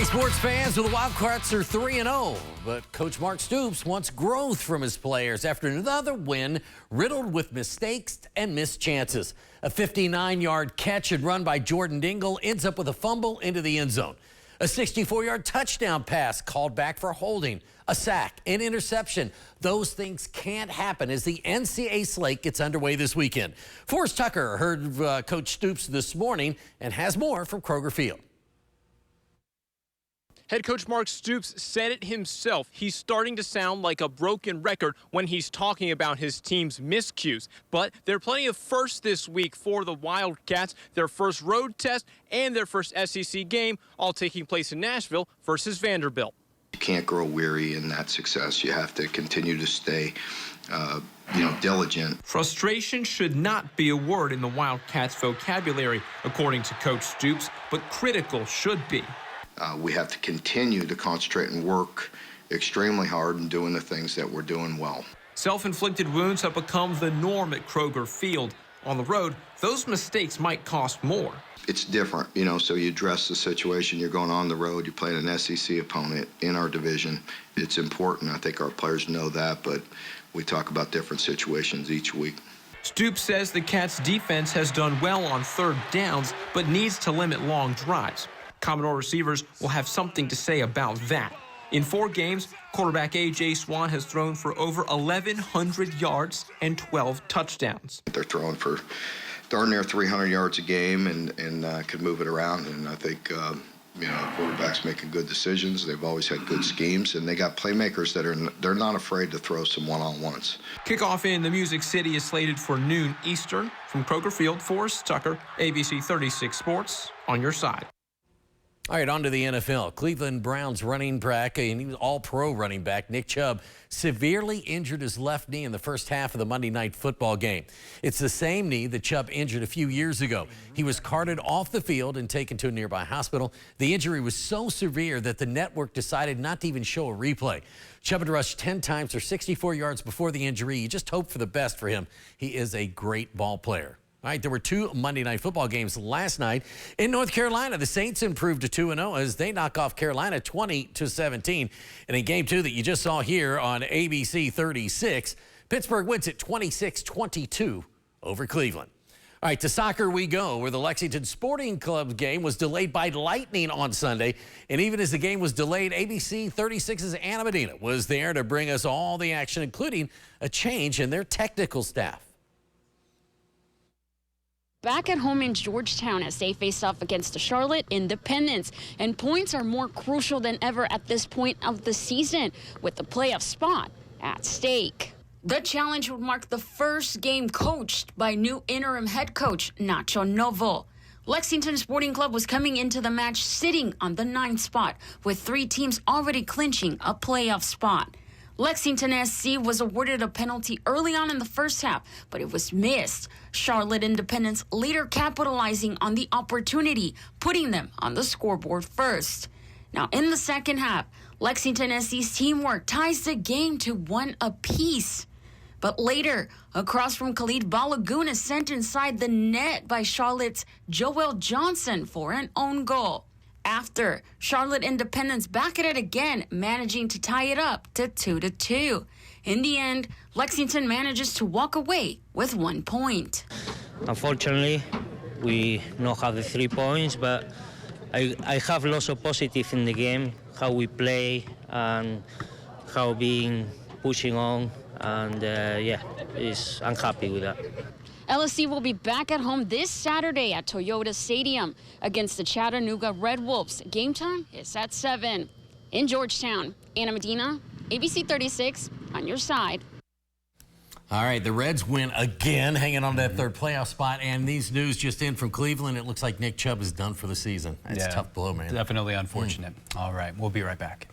Hey, sports fans, well, the Wildcats are 3-0, but Coach Mark Stoops wants growth from his players after another win riddled with mistakes and missed chances. A 59-yard catch and run by Jordan Dingle ends up with a fumble into the end zone. A 64-yard touchdown pass called back for holding, a sack, an interception. Those things can't happen as the NCAA slate gets underway this weekend. Forrest Tucker heard Coach Stoops this morning and has more from Kroger Field. Head coach Mark Stoops said it himself. He's starting to sound like a broken record when he's talking about his team's miscues. But there are plenty of firsts this week for the Wildcats. Their first road test and their first SEC game, all taking place in Nashville versus Vanderbilt. You can't grow weary in that success. You have to continue to stay, diligent. Frustration should not be a word in the Wildcats' vocabulary, according to Coach Stoops, but critical should be. We have to continue to concentrate and work extremely hard in doing the things that we're doing well. Self-inflicted wounds have become the norm at Kroger Field. On the road, those mistakes might cost more. It's different, so you address the situation. You're going on the road. You're playing an SEC opponent in our division. It's important. I think our players know that, but we talk about different situations each week. Stoops says the Cats' defense has done well on third downs, but needs to limit long drives. Commodore receivers will have something to say about that. In 4 games, quarterback A.J. Swan has thrown for over 1,100 yards and 12 touchdowns. They're throwing for darn near 300 yards a game and can move it around. And I think, quarterbacks making good decisions. They've always had good schemes, and they got playmakers they're not afraid to throw some one-on-ones. Kickoff in the Music City is slated for noon Eastern. From Kroger Field, Forrest Tucker, ABC 36 Sports, on your side. All right, on to the NFL. Cleveland Browns running back, and he was all-pro running back, Nick Chubb, severely injured his left knee in the first half of the Monday Night Football game. It's the same knee that Chubb injured a few years ago. He was carted off the field and taken to a nearby hospital. The injury was so severe that the network decided not to even show a replay. Chubb had rushed 10 times for 64 yards before the injury. You just hope for the best for him. He is a great ball player. All right, there were 2 Monday Night Football games last night. In North Carolina, the Saints improved to 2-0 as they knock off Carolina 20-17. And in Game 2 that you just saw here on ABC 36, Pittsburgh wins it 26-22 over Cleveland. All right, to soccer we go, where the Lexington Sporting Club game was delayed by lightning on Sunday. And even as the game was delayed, ABC 36's Anna Medina was there to bring us all the action, including a change in their technical staff. Back at home in Georgetown as they face off against the Charlotte Independents. And points are more crucial than ever at this point of the season, with the playoff spot at stake. The challenge would mark the first game coached by new interim head coach Nacho Novo. Lexington Sporting Club was coming into the match sitting on the 9th spot, with 3 teams already clinching a playoff spot. Lexington SC was awarded a penalty early on in the first half, but it was missed. Charlotte Independents later capitalizing on the opportunity, putting them on the scoreboard first. Now, in the second half, Lexington SC's teamwork ties the game to 1 apiece. But later, a cross from Khalid Balagoon is sent inside the net by Charlotte's Joel Johnson for an own goal. After, Charlotte Independents back at it again, managing to tie it up to 2-2. In the end, Lexington manages to walk away with 1 point. Unfortunately, we not have the 3 points, but I have lots of positive in the game, how we play and how being pushing on, and I'm happy with that. LSC will be back at home this Saturday at Toyota Stadium against the Chattanooga Red Wolves. Game time is at 7. In Georgetown, Anna Medina, ABC 36, on your side. All right, the Reds win again, hanging on to that 3rd playoff spot. And these news just in from Cleveland, it looks like Nick Chubb is done for the season. That's a tough blow, man. Definitely unfortunate. All right, we'll be right back.